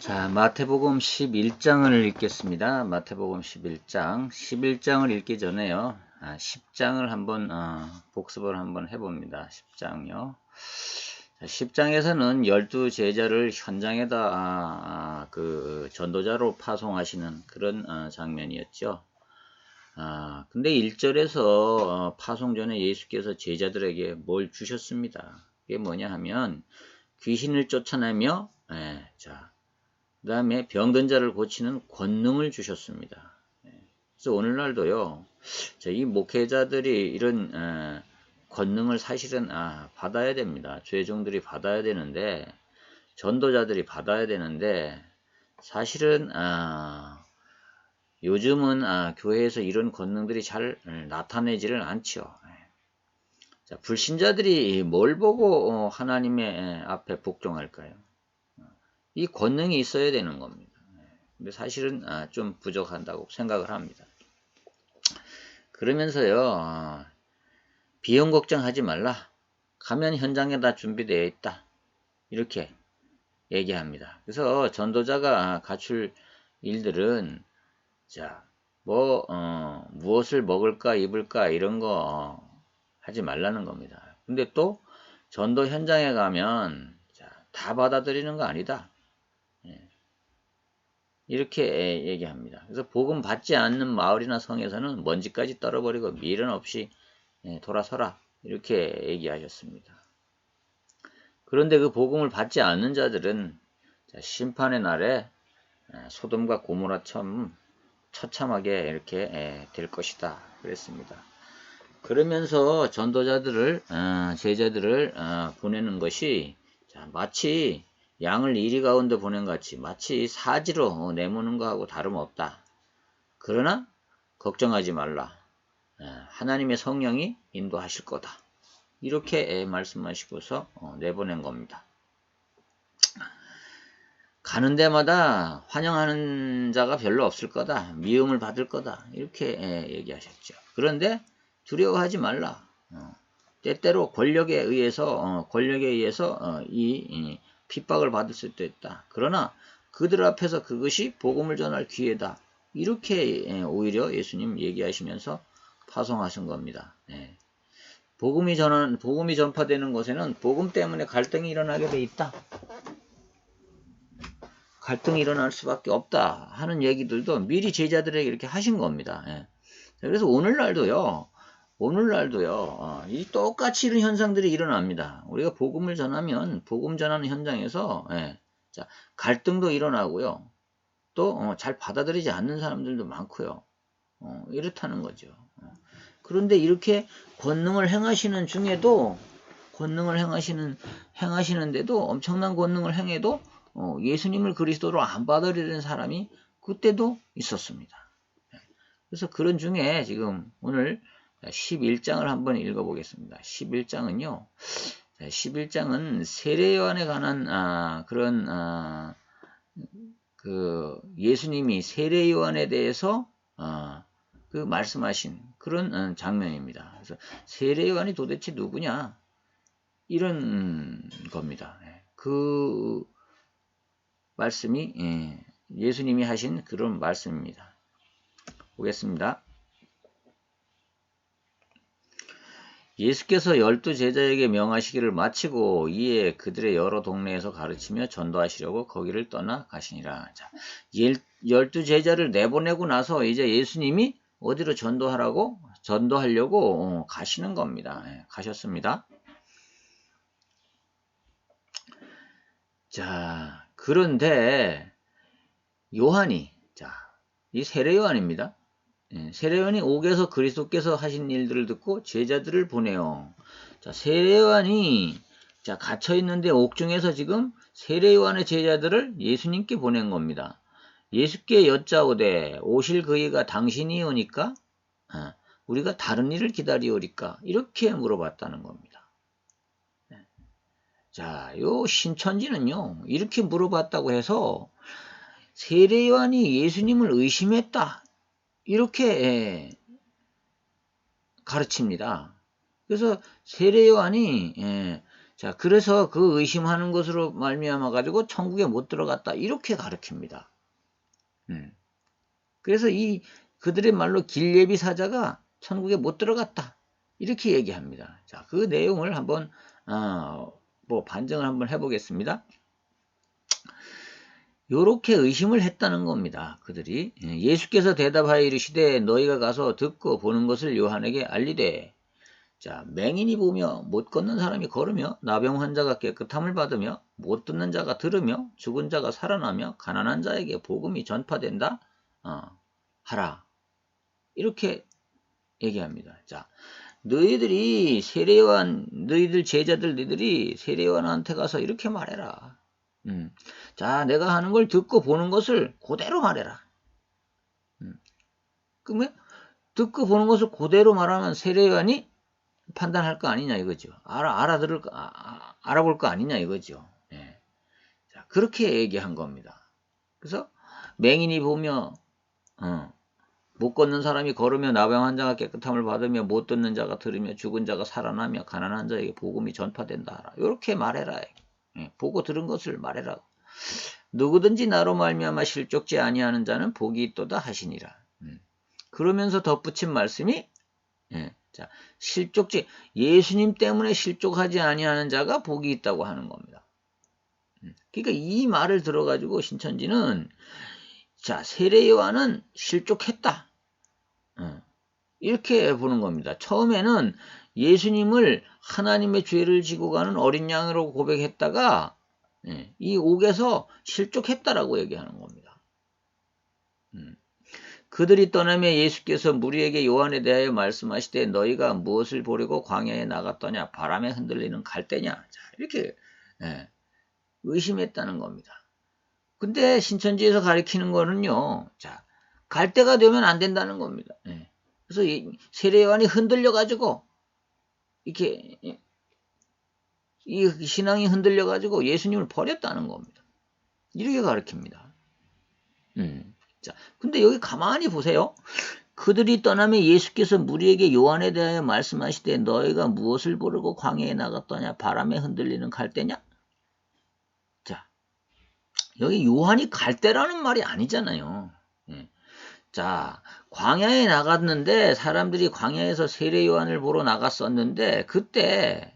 자, 마태복음 11장을 읽겠습니다. 마태복음 11장. 11장을 읽기 전에요. 10장을 한번 복습을 한번 해봅니다. 10장요. 10장에서는 12제자를 현장에다 그 전도자로 파송하시는 그런 장면이었죠. 근데 1절에서 파송 전에 예수께서 제자들에게 뭘 주셨습니다. 그게 뭐냐 하면 귀신을 쫓아내며 그 다음에 병든 자를 고치는 권능을 주셨습니다. 그래서 오늘날도요, 이 목회자들이 이런 권능을 사실은 받아야 됩니다. 죄종들이 받아야 되는데, 전도자들이 받아야 되는데, 사실은 요즘은 교회에서 이런 권능들이 잘 나타내지를 않죠. 자, 불신자들이 뭘 보고 하나님의 앞에 복종할까요? 이 권능이 있어야 되는 겁니다. 근데 사실은 좀 부족한다고 생각을 합니다. 그러면서요, 비용 걱정하지 말라. 가면 현장에 다 준비되어 있다. 이렇게 얘기합니다. 그래서 전도자가 갖출 일들은 무엇을 먹을까 입을까 이런 거 하지 말라는 겁니다. 근데 또 전도 현장에 가면 다 받아들이는 거 아니다. 이렇게 얘기합니다. 그래서 복음 받지 않는 마을이나 성에서는 먼지까지 떨어버리고 미련 없이 돌아서라. 이렇게 얘기하셨습니다. 그런데 그 복음을 받지 않는 자들은 심판의 날에 소돔과 고모라처럼 처참하게 이렇게 될 것이다. 그랬습니다. 그러면서 전도자들을 제자들을 보내는 것이 마치 양을 이리 가운데 보낸 것 같이 마치 사지로 내모는 것하고 다름없다. 그러나 걱정하지 말라. 하나님의 성령이 인도하실 거다. 이렇게 말씀하시고서 내보낸 겁니다. 가는 데마다 환영하는 자가 별로 없을 거다. 미움을 받을 거다. 이렇게 얘기하셨죠. 그런데 두려워하지 말라. 때때로 권력에 의해서 이 핍박을 받을 수도 있다. 그러나 그들 앞에서 그것이 복음을 전할 기회다. 이렇게 오히려 예수님 얘기하시면서 파송하신 겁니다. 복음이 전파되는 곳에는 복음 때문에 갈등이 일어나게 돼 있다. 갈등이 일어날 수밖에 없다 하는 얘기들도 미리 제자들에게 이렇게 하신 겁니다. 그래서 오늘날도요, 이 똑같이 이런 현상들이 일어납니다. 우리가 복음을 전하면 복음 전하는 현장에서 갈등도 일어나고요. 또 잘 받아들이지 않는 사람들도 많고요. 이렇다는 거죠. 그런데 이렇게 권능을 행하시는 중에도 행하시는데도 엄청난 권능을 행해도 예수님을 그리스도로 안 받아들이는 사람이 그때도 있었습니다. 그래서 그런 중에 지금 오늘 11장을 한번 읽어보겠습니다. 11장은요. 11장은 세례요한에 관한 그 예수님이 세례요한에 대해서 그 말씀하신 그런 장면입니다. 그래서 세례요한이 도대체 누구냐? 이런 겁니다. 그 말씀이 예수님이 하신 그런 말씀입니다. 보겠습니다. 예수께서 12제자에게 명하시기를 마치고 이에 그들의 여러 동네에서 가르치며 전도하시려고 거기를 떠나 가시니라. 12제자를 내보내고 나서 이제 예수님이 어디로 전도하려고 가시는 겁니다. 가셨습니다. 그런데 요한이 이 세례 요한입니다. 세례 요한이 옥에서 그리스도께서 하신 일들을 듣고 제자들을 보내요. 세례 요한이 갇혀 있는데 옥중에서 지금 세례 요한의 제자들을 예수님께 보낸 겁니다. 예수께 여짜오되 오실 그이가 당신이 오니까 우리가 다른 일을 기다리오리까 이렇게 물어봤다는 겁니다. 요 신천지는요, 이렇게 물어봤다고 해서 세례 요한이 예수님을 의심했다. 이렇게 가르칩니다. 그래서 세례 요한이 자, 그래서 그 의심하는 것으로 말미암아 가지고 천국에 못 들어갔다. 이렇게 가르칩니다. 그래서 그들의 말로 길예비 사자가 천국에 못 들어갔다. 이렇게 얘기합니다. 자, 그 내용을 한번 반증을 한번 해보겠습니다. 요렇게 의심을 했다는 겁니다. 그들이. 예수께서 대답하여 이르시되 너희가 가서 듣고 보는 것을 요한에게 알리되. 자, 맹인이 보며 못 걷는 사람이 걸으며 나병 환자가 깨끗함을 받으며 못 듣는 자가 들으며 죽은 자가 살아나며 가난한 자에게 복음이 전파된다 하라. 이렇게 얘기합니다. 자, 너희들 제자들 너희들이 세례요한한테 가서 이렇게 말해라. 자, 내가 하는 걸 듣고 보는 것을 그대로 말해라. 그러면 듣고 보는 것을 그대로 말하면 세례요한이 판단할 거 아니냐 이거죠. 알아볼 거 아니냐 이거죠. 예. 자, 그렇게 얘기한 겁니다. 그래서 맹인이 보며 못 걷는 사람이 걸으며 나병 환자가 깨끗함을 받으며 못 듣는 자가 들으며 죽은 자가 살아나며 가난한 자에게 복음이 전파된다 하라. 이렇게 말해라. 예. 보고 들은 것을 말해라. 누구든지 나로 말미암아 실족지 아니하는 자는 복이 있도다 하시니라. 그러면서 덧붙인 말씀이 자, 예수님 때문에 실족하지 아니하는 자가 복이 있다고 하는 겁니다. 그러니까 이 말을 들어가지고 신천지는 자, 세례요한은 실족했다. 이렇게 보는 겁니다. 처음에는 예수님을 하나님의 죄를 지고 가는 어린 양으로 고백했다가 이 옥에서 실족했다라고 얘기하는 겁니다. 그들이 떠나며 예수께서 무리에게 요한에 대하여 말씀하시되 너희가 무엇을 보려고 광야에 나갔더냐 바람에 흔들리는 갈대냐 자, 이렇게 의심했다는 겁니다. 근데 신천지에서 가리키는 거는요. 자, 갈대가 되면 안 된다는 겁니다. 그래서 세례요한이 흔들려 가지고 이렇게 이 신앙이 흔들려 가지고 예수님을 버렸다는 겁니다. 이렇게 가르칩니다. 자, 근데 여기 가만히 보세요. 그들이 떠나며 예수께서 무리에게 요한에 대하여 말씀하시되 너희가 무엇을 보려고 광야에 나갔더냐 바람에 흔들리는 갈대냐? 자, 여기 요한이 갈대라는 말이 아니잖아요. 자, 광야에 나갔는데 사람들이 광야에서 세례 요한을 보러 나갔었는데 그때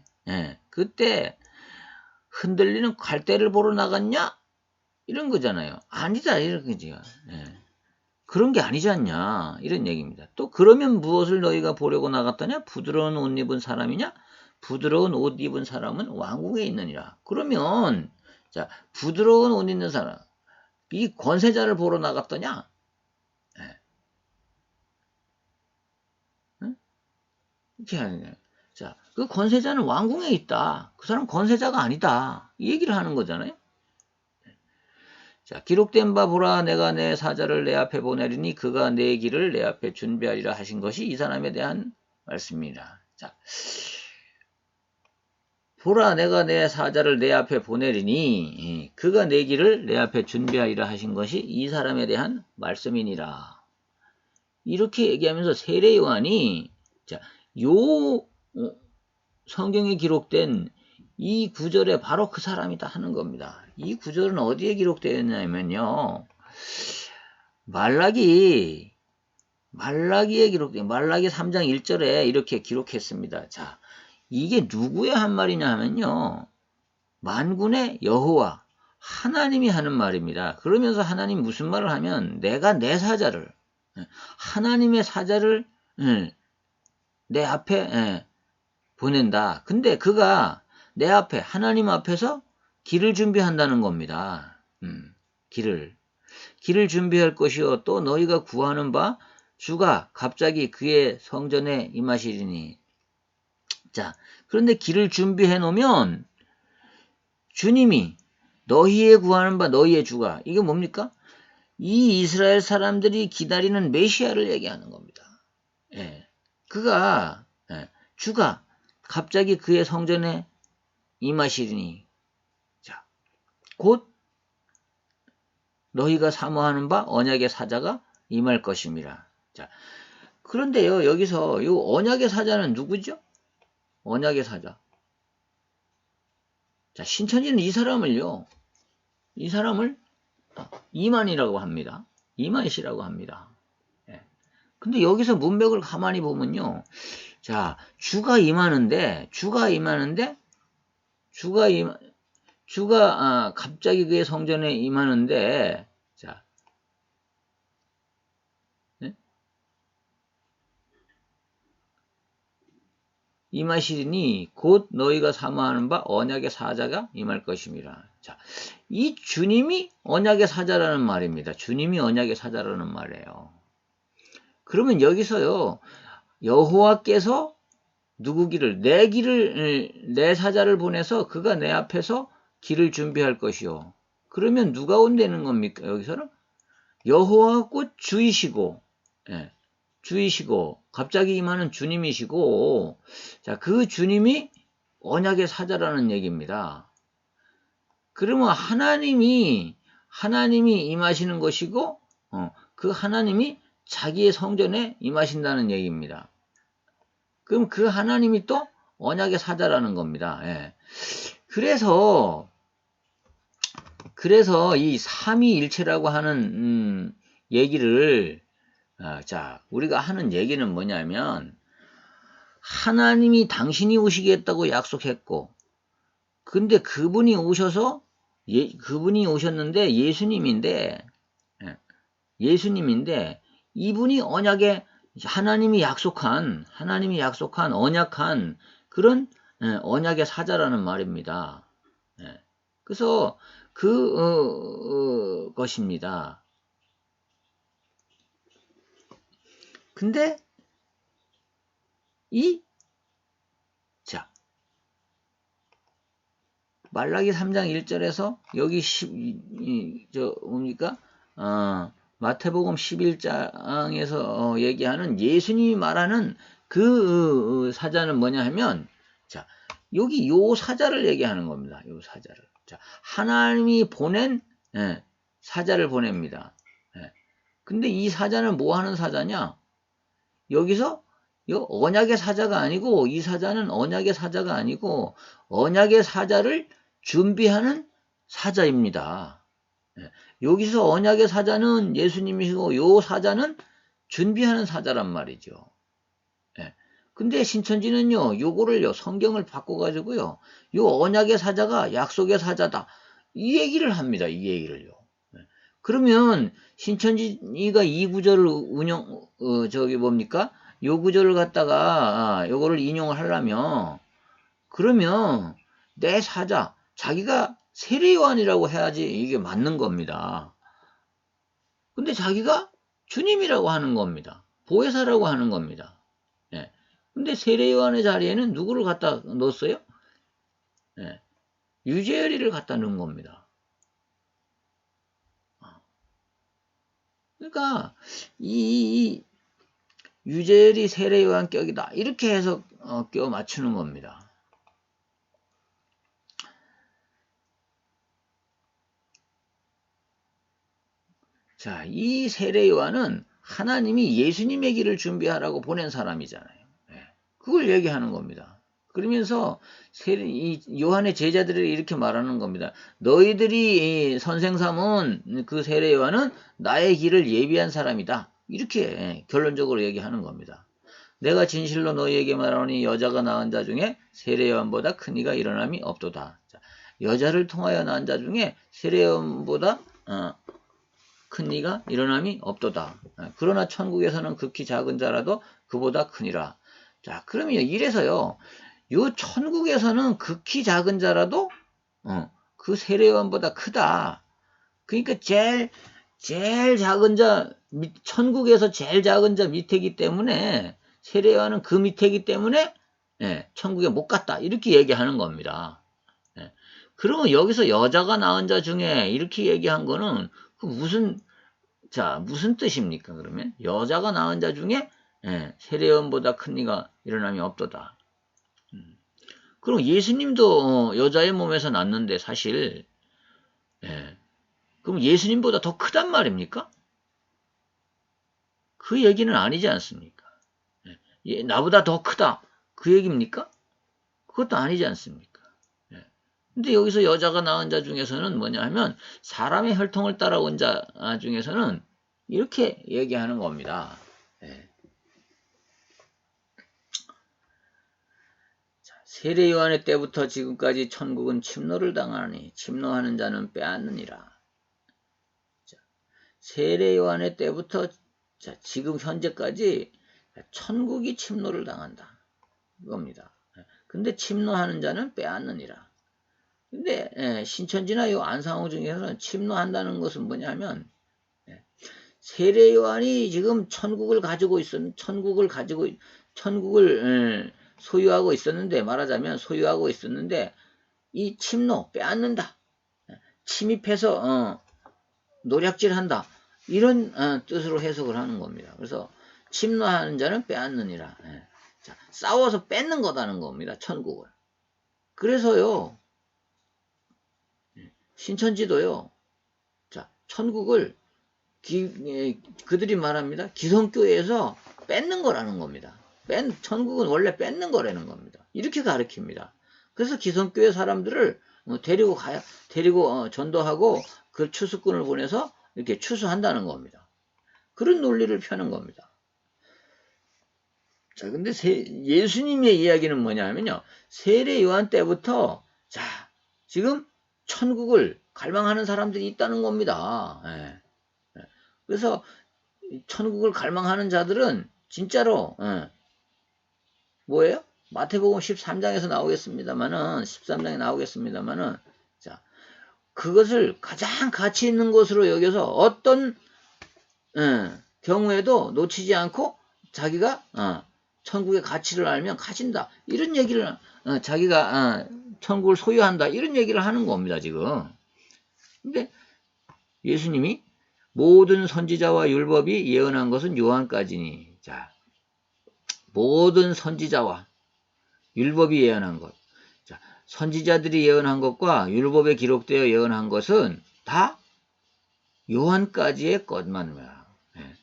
흔들리는 갈대를 보러 나갔냐? 이런 거잖아요. 아니다 이런 거지요. 그런 게 아니지 않냐 이런 얘기입니다. 또 그러면 무엇을 너희가 보려고 나갔더냐? 부드러운 옷 입은 사람이냐? 부드러운 옷 입은 사람은 왕궁에 있느니라. 그러면 자, 부드러운 옷 입는 사람 이 권세자를 보러 나갔더냐? 이렇게 하는 거예요. 자, 그 권세자는 왕궁에 있다. 그 사람 권세자가 아니다. 이 얘기를 하는 거잖아요. 자, 기록된 바 보라 내가 내 사자를 내 앞에 보내리니 그가 내 길을 내 앞에 준비하리라 하신 것이 이 사람에 대한 말씀입니다. 자, 보라 내가 내 사자를 내 앞에 보내리니 그가 내 길을 내 앞에 준비하리라 하신 것이 이 사람에 대한 말씀이니라. 이렇게 얘기하면서 세례 요한이 자, 요 성경에 기록된 이 구절에 바로 그 사람이다 하는 겁니다. 이 구절은 어디에 기록되어 있냐면요. 말라기에 기록된 말라기 3장 1절에 이렇게 기록했습니다. 자, 이게 누구의 한 말이냐 하면요. 만군의 여호와 하나님이 하는 말입니다. 그러면서 하나님 무슨 말을 하면 내가 내 사자를 하나님의 사자를 내 앞에 보낸다. 근데 그가 내 앞에 하나님 앞에서 길을 준비한다는 겁니다. 길을 준비할 것이요 또 너희가 구하는 바 주가 갑자기 그의 성전에 임하시리니. 자, 그런데 길을 준비해 놓으면 주님이 너희의 구하는 바 너희의 주가 이게 뭡니까? 이 이스라엘 사람들이 기다리는 메시아를 얘기하는 겁니다. 그가 주가 갑자기 그의 성전에 임하시리니. 자, 곧 너희가 사모하는 바 언약의 사자가 임할 것입니다. 자, 그런데요 여기서 이 언약의 사자는 누구죠? 언약의 사자. 자, 신천지는 이 사람을 이만이라고 합니다. 이만시라고 합니다. 예. 근데 여기서 문맥을 가만히 보면요. 자, 주가 갑자기 그의 성전에 임하는데, 자, 네? 임하시니 곧 너희가 사모하는 바 언약의 사자가 임할 것임이라. 자, 이 주님이 언약의 사자라는 말입니다. 주님이 언약의 사자라는 말이에요. 그러면 여기서요, 여호와께서 내 사자를 보내서 그가 내 앞에서 길을 준비할 것이요. 그러면 누가 온다는 겁니까? 여기서는 여호와가 곧 주이시고, 예, 주이시고 갑자기 임하는 주님이시고, 자, 그 주님이 언약의 사자라는 얘기입니다. 그러면 하나님이 임하시는 것이고, 그 하나님이 자기의 성전에 임하신다는 얘기입니다. 그럼 그 하나님이 또 언약의 사자라는 겁니다. 예. 그래서 이 삼위일체라고 하는 얘기를, 자, 우리가 하는 얘기는 뭐냐면, 하나님이 당신이 오시겠다고 약속했고, 근데 그분이 오셨는데 예수님인데 이분이 하나님이 약속한 언약한 그런 언약의 사자라는 말입니다. 그래서 것입니다. 근데 자, 말라기 3장 1절에서 여기 뭡니까? 마태복음 11장에서 얘기하는 예수님이 말하는 그 사자는 뭐냐 하면, 자, 여기 요 사자를 얘기하는 겁니다. 요 사자를. 자, 하나님이 보낸 사자를 보냅니다. 근데 이 사자는 뭐 하는 사자냐? 여기서 언약의 사자가 아니고, 이 사자는 언약의 사자가 아니고 언약의 사자를 준비하는 사자입니다. 여기서 언약의 사자는 예수님이시고 요 사자는 준비하는 사자란 말이죠. 근데 신천지는요, 요거를요, 성경을 바꿔가지고요, 요 언약의 사자가 약속의 사자다, 이 얘기를 합니다. 이 얘기를요. 그러면 신천지가 이 구절을 요 구절을 갖다가 요거를 인용을 하려면, 그러면 내 사자, 자기가 세례요한이라고 해야지 이게 맞는 겁니다. 근데 자기가 주님이라고 하는 겁니다. 보혜사라고 하는 겁니다. 근데 세례요한의 자리에는 누구를 갖다 넣었어요? 유재열이를 갖다 넣은 겁니다. 그러니까 이 유재열이 세례요한 격이다, 이렇게 해서 껴 맞추는 겁니다. 자, 이 세례요한은 하나님이 예수님의 길을 준비하라고 보낸 사람이잖아요. 그걸 얘기하는 겁니다. 그러면서 이 요한의 제자들이 이렇게 말하는 겁니다. 너희들이 선생 삼은 그 세례 요한은 나의 길을 예비한 사람이다, 이렇게 결론적으로 얘기하는 겁니다. 내가 진실로 너희에게 말하노니 여자가 낳은 자 중에 세례 요한보다 큰 이가 일어남이 없도다. 자, 여자를 통하여 낳은 자 중에 세례 요한보다 큰 이가 일어남이 없도다. 그러나 천국에서는 극히 작은 자라도 그보다 크니라. 자, 그러면 이래서요, 요 천국에서는 극히 작은 자라도 그 세례요한보다 크다. 그러니까 제일 작은 자, 천국에서 제일 작은 자 밑에기 때문에, 세례요한은 그 밑에기 때문에 천국에 못 갔다, 이렇게 얘기하는 겁니다. 그러면 여기서 여자가 낳은 자 중에 이렇게 얘기한 거는 그 무슨 뜻입니까? 그러면 여자가 낳은 자 중에 세례요한보다 큰 이가 일어남이 없도다. 그럼 예수님도 여자의 몸에서 낳는데 사실, 그럼 예수님보다 더 크단 말입니까? 그 얘기는 아니지 않습니까? 나보다 더 크다, 그 얘기입니까? 그것도 아니지 않습니까? 근데 여기서 여자가 낳은 자 중에서는 뭐냐 하면 사람의 혈통을 따라온 자 중에서는 이렇게 얘기하는 겁니다. 예. 세례 요한의 때부터 지금까지 천국은 침노를 당하니 침노하는 자는 빼앗느니라. 세례 요한의 때부터 지금 현재까지 천국이 침노를 당한다. 이겁니다. 근데 침노하는 자는 빼앗느니라. 근데 신천지나 요 안상호 중에서는 침노한다는 것은 뭐냐면 세례 요한이 지금 천국을 소유하고 있었는데, 말하자면 소유하고 있었는데 이 침노 빼앗는다. 침입해서 노략질한다. 이런 뜻으로 해석을 하는 겁니다. 그래서 침노하는 자는 빼앗느니라. 자, 싸워서 뺏는 거다는 겁니다. 천국을. 그래서요. 신천지도요. 자, 천국을 그들이 말합니다. 기성교회에서 뺏는 거라는 겁니다. 천국은 원래 뺏는 거라는 겁니다. 이렇게 가르칩니다. 그래서 기성교회 사람들을 데리고 전도하고 그 추수꾼을 보내서 이렇게 추수한다는 겁니다. 그런 논리를 펴는 겁니다. 자, 근데 예수님의 이야기는 뭐냐면요. 세례 요한 때부터 자, 지금 천국을 갈망하는 사람들이 있다는 겁니다. 예. 그래서 천국을 갈망하는 자들은 진짜로 뭐예요? 마태복음 13장에서 나오겠습니다만은 13장에 나오겠습니다만은 자, 그것을 가장 가치 있는 것으로 여겨서 어떤 경우에도 놓치지 않고 자기가 천국의 가치를 알면 가진다. 이런 얘기를 자기가 천국을 소유한다. 이런 얘기를 하는 겁니다, 지금. 근데 예수님이 모든 선지자와 율법이 예언한 것은 요한까지니. 자, 모든 선지자와 율법이 예언한 것. 자, 선지자들이 예언한 것과 율법에 기록되어 예언한 것은 다 요한까지의 것만이야. 예.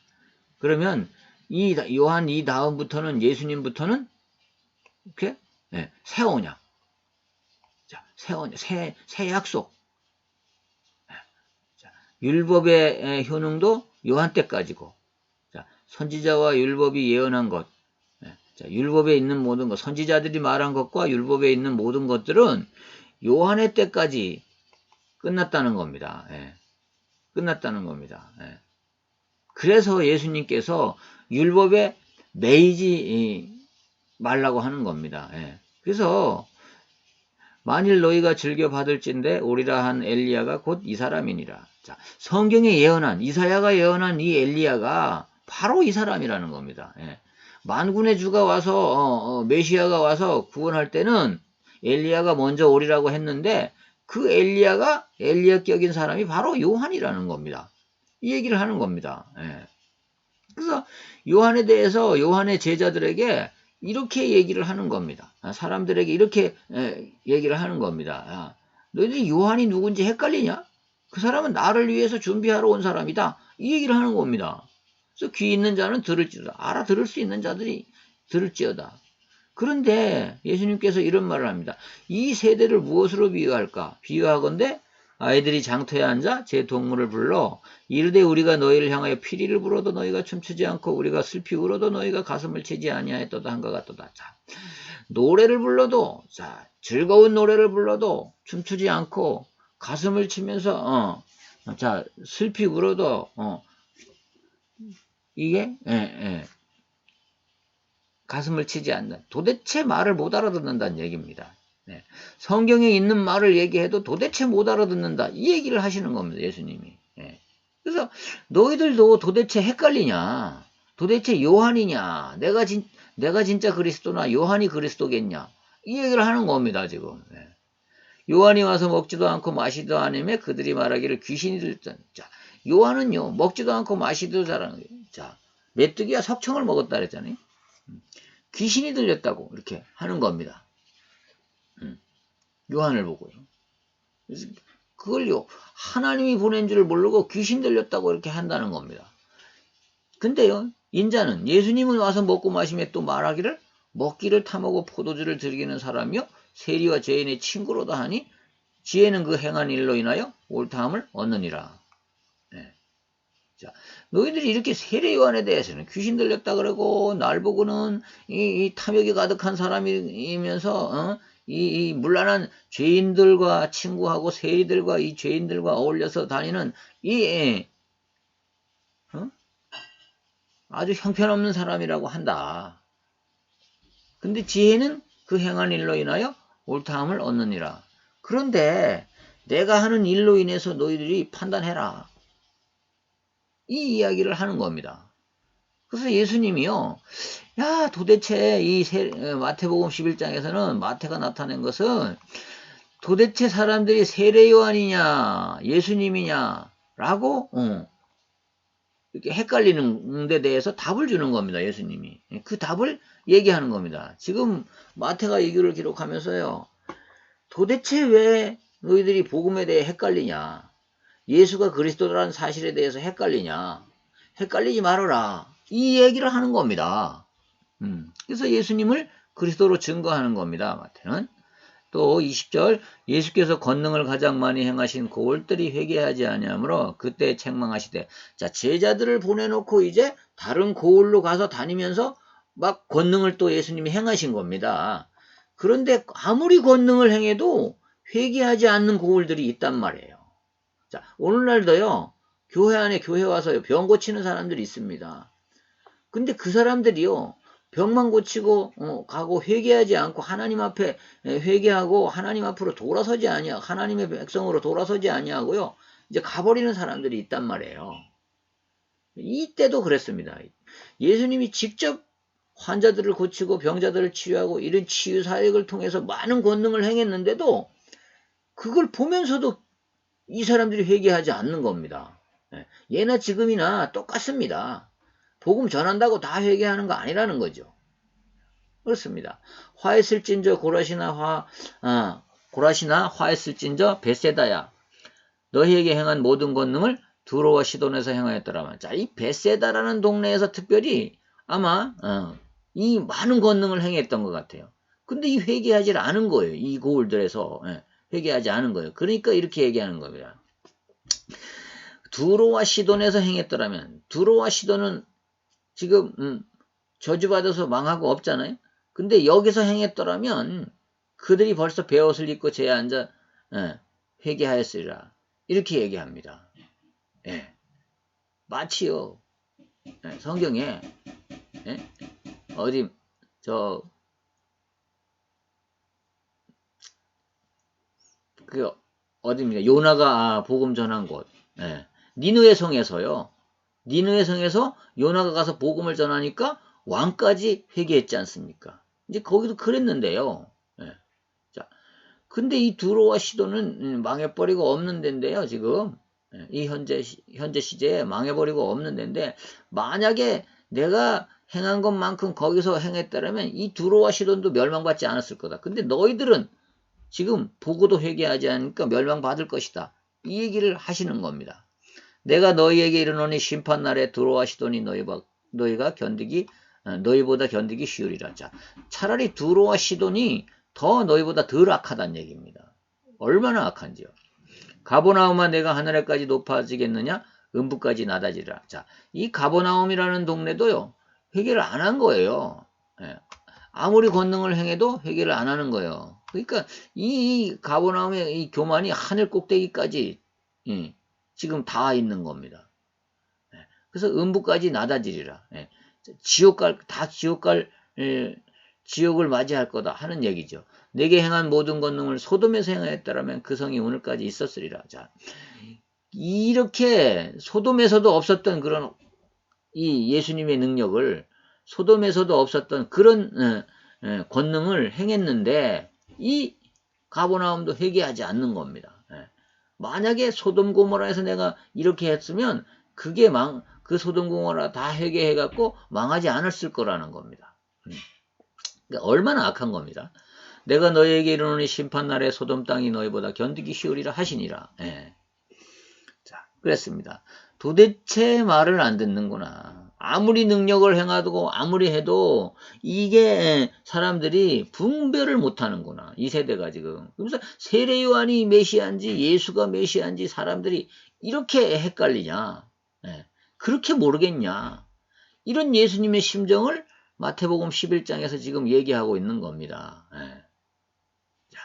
그러면 요한 이 다음부터는 예수님부터는 이렇게 새 언약. 자, 새 약속. 율법의 효능도 요한 때까지고, 자, 선지자와 율법이 예언한 것, 자, 율법에 있는 모든 것, 선지자들이 말한 것과 율법에 있는 모든 것들은 요한의 때까지 끝났다는 겁니다. 끝났다는 겁니다. 그래서 예수님께서 율법에 매이지 말라고 하는 겁니다. 그래서 만일 너희가 즐겨 받을진대 오리라 한 엘리야가 곧 이 사람이니라. 자, 성경에 예언한 이사야가 예언한 이 엘리야가 바로 이 사람이라는 겁니다. 만군의 주가 와서 메시아가 와서 구원할 때는 엘리야가 먼저 오리라고 했는데 그 엘리야격인 사람이 바로 요한이라는 겁니다. 이 얘기를 하는 겁니다. 그래서 요한에 대해서 요한의 제자들에게 이렇게 얘기를 하는 겁니다. 사람들에게 이렇게 얘기를 하는 겁니다. 너희들이 요한이 누군지 헷갈리냐? 그 사람은 나를 위해서 준비하러 온 사람이다. 이 얘기를 하는 겁니다. 그래서 귀 있는 자는 들을지어다. 알아들을 수 있는 자들이 들을지어다. 그런데 예수님께서 이런 말을 합니다. 이 세대를 무엇으로 비유할까? 비유하건대 아이들이 장터에 앉아 제 동물을 불러 이르되 우리가 너희를 향하여 피리를 불어도 너희가 춤추지 않고 우리가 슬피 울어도 너희가 가슴을 치지 아니하였도다 한 것 같도다. 자, 노래를 불러도 즐거운 노래를 불러도 춤추지 않고 가슴을 치면서 자 슬피 울어도 이게 가슴을 치지 않는 도대체 말을 못 알아듣는다는 얘기입니다. 성경에 있는 말을 얘기해도 도대체 못 알아듣는다. 이 얘기를 하시는 겁니다. 예수님이. 그래서 너희들도 도대체 헷갈리냐? 도대체 요한이냐? 내가 진짜 그리스도나 요한이 그리스도겠냐? 이 얘기를 하는 겁니다. 지금. 요한이 와서 먹지도 않고 마시지도 않으며 그들이 말하기를 귀신이 들렸다. 자, 요한은요 먹지도 않고 마시지도 잘하는 거예요. 자, 메뚜기가 석청을 먹었다 그랬잖아요. 귀신이 들렸다고 이렇게 하는 겁니다. 요한을 보고요. 그래서 그걸요 하나님이 보낸 줄을 모르고 귀신 들렸다고 이렇게 한다는 겁니다. 근데요 인자는 예수님은 와서 먹고 마시며 또 말하기를 먹기를 탐하고 포도주를 즐기는 사람이요 세리와 죄인의 친구로다 하니 지혜는 그 행한 일로 인하여 옳다함을 얻느니라. 예. 자, 너희들이 이렇게 세례 요한에 대해서는 귀신 들렸다 그러고 날 보고는 이 탐욕이 가득한 사람이면서 이 문란한 죄인들과 친구하고 세리들과 이 죄인들과 어울려서 다니는 이 아주 형편없는 사람이라고 한다. 근데 지혜는 그 행한 일로 인하여 옳다함을 얻느니라. 그런데 내가 하는 일로 인해서 너희들이 판단해라. 이 이야기를 하는 겁니다. 그래서 예수님이요. 야, 도대체 이 마태복음 11장에서는 마태가 나타낸 것은 도대체 사람들이 세례 요한이냐 예수님이냐 라고 이렇게 헷갈리는 데 대해서 답을 주는 겁니다. 예수님이. 그 답을 얘기하는 겁니다. 지금 마태가 이 글을 기록하면서요. 도대체 왜 너희들이 복음에 대해 헷갈리냐. 예수가 그리스도라는 사실에 대해서 헷갈리냐. 헷갈리지 말아라. 이 얘기를 하는 겁니다. 그래서 예수님을 그리스도로 증거하는 겁니다. 마태는. 또 20절 예수께서 권능을 가장 많이 행하신 고울들이 회개하지 아니하므로 그때 책망하시되. 자, 제자들을 보내놓고 이제 다른 고울로 가서 다니면서 막 권능을 또 예수님이 행하신 겁니다. 그런데 아무리 권능을 행해도 회개하지 않는 고울들이 있단 말이에요. 자, 오늘날도요. 교회 안에 교회 와서 병 고치는 사람들이 있습니다. 근데 그 사람들이요. 병만 고치고 가고 회개하지 않고 하나님 앞에 회개하고 하나님 앞으로 돌아서지 아니하 하나님의 백성으로 돌아서지 아니하고요. 이제 가버리는 사람들이 있단 말이에요. 이때도 그랬습니다. 예수님이 직접 환자들을 고치고 병자들을 치유하고 이런 치유 사역을 통해서 많은 권능을 행했는데도 그걸 보면서도 이 사람들이 회개하지 않는 겁니다. 예나 지금이나 똑같습니다. 복음 전한다고 다 회개하는 거 아니라는 거죠. 그렇습니다. 화했을진저 고라시나 화했을진저 벳세다야. 너희에게 행한 모든 권능을 두로와 시돈에서 행하였더라만. 자, 이 벳세다라는 동네에서 특별히 아마 이 많은 권능을 행했던 것 같아요. 근데 이 회개하지 않은 거예요. 이 고울들에서 회개하지 않은 거예요. 그러니까 이렇게 얘기하는 겁니다. 두로와 시돈에서 행했더라면. 두로와 시돈은 지금 저주받아서 망하고 없잖아요. 근데 여기서 행했더라면 그들이 벌써 베옷을 입고 제에 앉아 회개하였으리라. 이렇게 얘기합니다. 예. 마치요. 성경에 어디 어디입니까? 요나가 복음 전한 곳. 니느웨 성에서요. 니느웨 성에서 요나가 가서 복음을 전하니까 왕까지 회개했지 않습니까? 이제 거기도 그랬는데요. 자, 근데 이 두로와 시돈은 망해버리고 없는 데인데요. 지금 이 현재 시제에 망해버리고 없는 데인데 만약에 내가 행한 것만큼 거기서 행했다면 이 두로와 시돈도 멸망받지 않았을 거다. 근데 너희들은 지금 보고도 회개하지 않으니까 멸망받을 것이다. 이 얘기를 하시는 겁니다. 내가 너희에게 이르노니 심판날에 두로와 시돈이 너희보다 견디기 쉬우리라. 자, 차라리 두로와 시돈이 더 너희보다 덜 악하다는 얘기입니다. 얼마나 악한지요. 가버나움아 내가 하늘에까지 높아지겠느냐? 음부까지 낮아지리라. 자, 이 가버나움이라는 동네도요. 회개를 안 한 거예요. 아무리 권능을 행해도 회개를 안 하는 거예요. 그러니까 이 가버나움의 이 교만이 하늘 꼭대기까지 지금 닿아 있는 겁니다. 그래서 음부까지 낮아지리라. 지옥을 맞이할 거다 하는 얘기죠. 내게 행한 모든 권능을 소돔에서 행하였더라면 그 성이 오늘까지 있었으리라. 자, 이렇게 소돔에서도 없었던 그런 이 예수님의 능력을 소돔에서도 없었던 그런 권능을 행했는데 이 가버나움도 회개하지 않는 겁니다. 만약에 소돔 고모라에서 내가 이렇게 했으면 그게 그 소돔 고모라 다 회개해갖고 망하지 않았을 거라는 겁니다. 그러니까 얼마나 악한 겁니다. 내가 너희에게 이르노니 심판날에 소돔 땅이 너희보다 견디기 쉬우리라 하시니라. 자, 그랬습니다. 도대체 말을 안 듣는구나. 아무리 능력을 행하고 아무리 해도 이게 사람들이 분별을 못하는구나. 이 세대가 지금. 그래서 세례 요한이 메시아인지 예수가 메시아인지 사람들이 이렇게 헷갈리냐. 예. 그렇게 모르겠냐. 이런 예수님의 심정을 마태복음 11장에서 지금 얘기하고 있는 겁니다. 예. 자,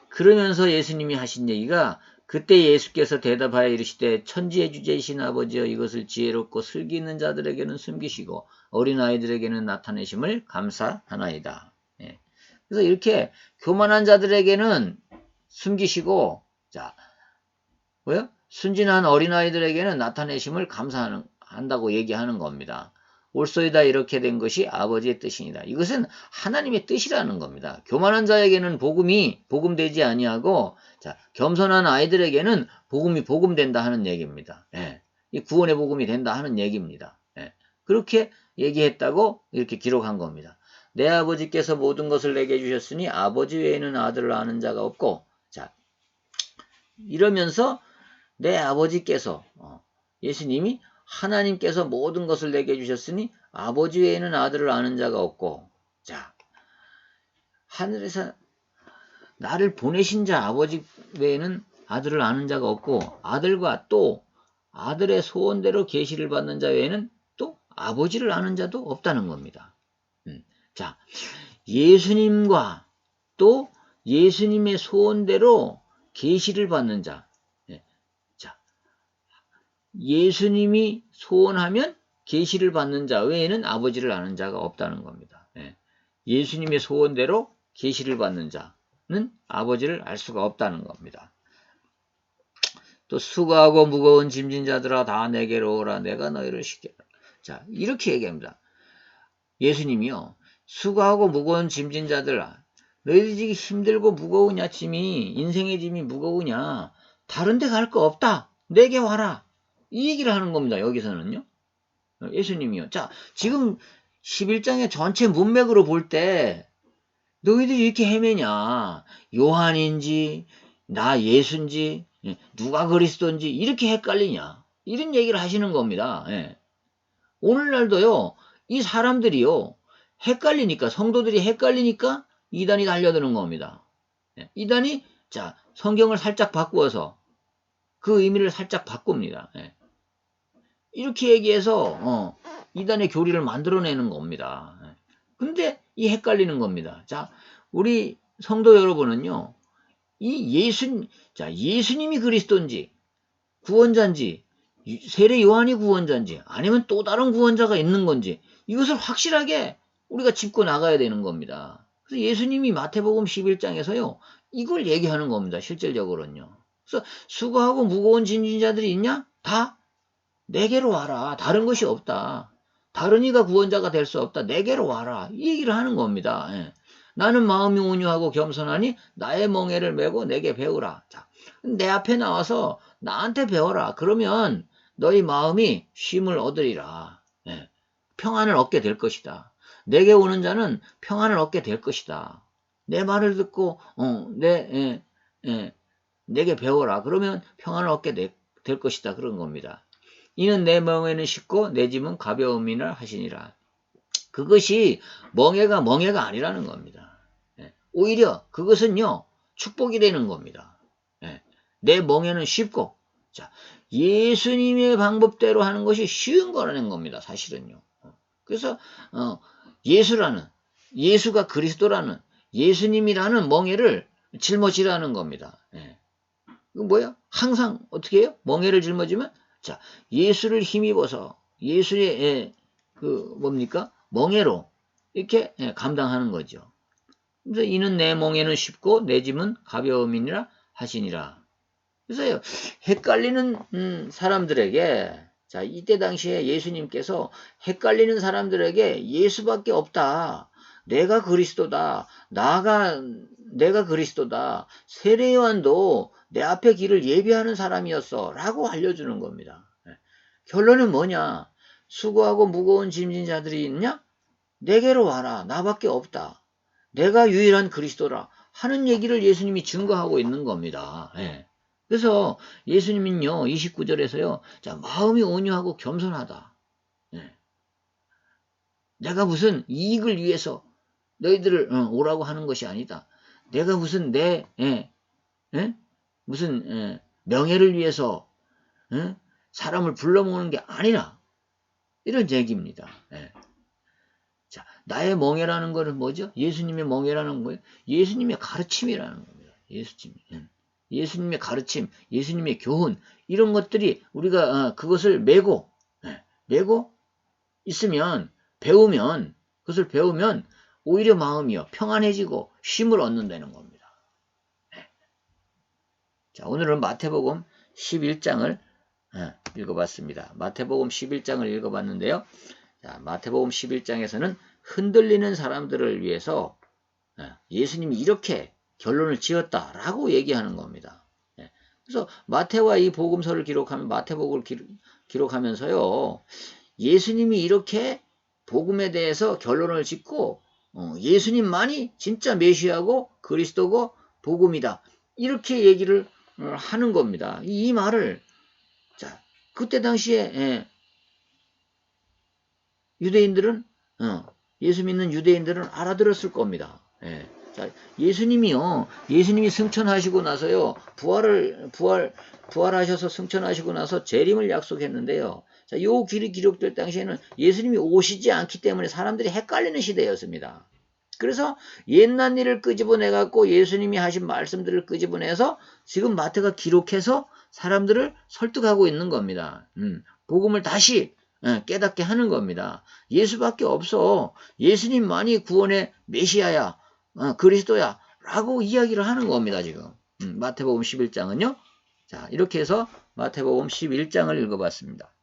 그러면서 예수님이 하신 얘기가 그때 예수께서 대답하여 이르시되 천지의 주제이신 아버지여 이것을 지혜롭고 슬기 있는 자들에게는 숨기시고 어린아이들에게는 나타내심을 감사하나이다. 예. 그래서 이렇게 교만한 자들에게는 숨기시고 자 뭐요? 순진한 어린아이들에게는 나타내심을 감사한다고 얘기하는 겁니다. 옳소이다 이렇게 된 것이 아버지의 뜻이니다. 이것은 하나님의 뜻이라는 겁니다. 교만한 자에게는 복음이 복음되지 아니하고 자, 겸손한 아이들에게는 복음이 복음된다 하는 얘기입니다. 예. 이 구원의 복음이 된다 하는 얘기입니다. 예. 그렇게 얘기했다고 이렇게 기록한 겁니다. 내 아버지께서 모든 것을 내게 주셨으니 아버지 외에는 아들을 아는 자가 없고 자 이러면서 내 아버지께서 예수님이 하나님께서 모든 것을 내게 주셨으니 아버지 외에는 아들을 아는 자가 없고 자 하늘에서 나를 보내신 자 아버지 외에는 아들을 아는 자가 없고 아들과 또 아들의 소원대로 계시를 받는 자 외에는 또 아버지를 아는 자도 없다는 겁니다. 자 예수님과 또 예수님의 소원대로 계시를 받는 자 예수님이 소원하면 계시를 받는 자 외에는 아버지를 아는 자가 없다는 겁니다. 예수님의 소원대로 계시를 받는 자는 아버지를 알 수가 없다는 겁니다. 또 수고하고 무거운 짐진 자들아 다 내게로 오라 내가 너희를 쉬게 하라. 자 이렇게 얘기합니다. 예수님이요 수고하고 무거운 짐진 자들아 너희들이 지금 힘들고 무거우냐 짐이 인생의 짐이 무거우냐 다른 데 갈 거 없다 내게 와라. 이 얘기를 하는 겁니다. 여기서는요. 예수님이요. 자, 지금 11장의 전체 문맥으로 볼 때 너희들이 이렇게 헤매냐. 요한인지 나 예수인지 누가 그리스도인지 이렇게 헷갈리냐. 이런 얘기를 하시는 겁니다. 예. 오늘날도요. 이 사람들이요. 헷갈리니까 성도들이 헷갈리니까 이단이 달려드는 겁니다. 이단이 자 성경을 살짝 바꾸어서 그 의미를 살짝 바꿉니다. 이렇게 얘기해서 이단의 교리를 만들어내는 겁니다. 근데 이 헷갈리는 겁니다. 자, 우리 성도 여러분은요. 이 예수님이 그리스도인지 구원자인지 세례 요한이 구원자인지 아니면 또 다른 구원자가 있는 건지 이것을 확실하게 우리가 짚고 나가야 되는 겁니다. 그래서 예수님이 마태복음 11장에서요. 이걸 얘기하는 겁니다. 실질적으로는요. 그래서 수고하고 무거운 짐진 자들이 있냐? 다 내게로 와라. 다른 것이 없다. 다른 이가 구원자가 될 수 없다. 내게로 와라. 이 얘기를 하는 겁니다. 나는 마음이 온유하고 겸손하니 나의 멍에를 메고 내게 배우라. 자, 내 앞에 나와서 나한테 배워라. 그러면 너희 마음이 쉼을 얻으리라. 평안을 얻게 될 것이다. 내게 오는 자는 평안을 얻게 될 것이다. 내 말을 듣고 내게 배워라. 그러면 평안을 얻게 될 것이다. 그런 겁니다. 이는 내 멍에는 쉽고 내 짐은 가벼움이라 하시니라. 그것이 멍에가 아니라는 겁니다. 오히려 그것은요 축복이 되는 겁니다. 내 멍에는 쉽고 자 예수님의 방법대로 하는 것이 쉬운 거라는 겁니다. 사실은요. 그래서 예수가 그리스도라는 예수님이라는 멍에를 짊어지라는 겁니다. 그 뭐야? 항상 어떻게 해요? 멍에를 짊어지면 자 예수를 힘입어서 예수의 뭡니까? 멍에로 이렇게 감당하는 거죠. 그래서 이는 내 멍에는 쉽고 내 짐은 가벼움이니라 하시니라. 그래서 헷갈리는 사람들에게 자 이때 당시에 예수님께서 헷갈리는 사람들에게 예수밖에 없다. 내가 그리스도다. 내가 그리스도다. 세례 요한도 내 앞에 길을 예비하는 사람이었어. 라고 알려주는 겁니다. 결론은 뭐냐? 수고하고 무거운 짐진 자들이 있냐? 내게로 와라. 나밖에 없다. 내가 유일한 그리스도라. 하는 얘기를 예수님이 증거하고 있는 겁니다. 그래서 예수님은요. 29절에서요. 자, 마음이 온유하고 겸손하다. 내가 무슨 이익을 위해서 너희들을 오라고 하는 것이 아니다. 내가 무슨 무슨 명예를 위해서 사람을 불러 모으는 게 아니라 이런 얘기입니다. 자, 나의 멍에라는 것은 뭐죠? 예수님의 멍에라는 거예요. 예수님의 가르침이라는 겁니다. 예수님의 가르침, 예수님의 교훈 이런 것들이 우리가 그것을 메고 있으면 배우면 그것을 배우면 오히려 마음이요 평안해지고 쉼을 얻는다는 겁니다. 자, 오늘은 마태복음 11장을 읽어봤습니다. 마태복음 11장을 읽어봤는데요. 자, 마태복음 11장에서는 흔들리는 사람들을 위해서 예수님이 이렇게 결론을 지었다라고 얘기하는 겁니다. 그래서 마태와 이 복음서를 기록하면 마태복음을 기록하면서요. 예수님이 이렇게 복음에 대해서 결론을 짓고 예수님만이 진짜 메시아고 그리스도고 복음이다. 이렇게 얘기를 하는 겁니다. 이 말을 자 그때 당시에 유대인들은 예수 믿는 유대인들은 알아들었을 겁니다. 자, 예수님이 승천하시고 나서요 부활하셔서 승천하시고 나서 재림을 약속했는데요. 자, 요 길이 기록될 당시에는 예수님이 오시지 않기 때문에 사람들이 헷갈리는 시대였습니다. 그래서 옛날 일을 끄집어내 갖고 예수님이 하신 말씀들을 끄집어내서 지금 마태가 기록해서 사람들을 설득하고 있는 겁니다. 복음을 다시 깨닫게 하는 겁니다. 예수밖에 없어. 예수님만이 구원의 메시아야, 그리스도야 라고 이야기를 하는 겁니다. 지금 마태복음 11장은요. 자, 이렇게 해서 마태복음 11장을 읽어봤습니다.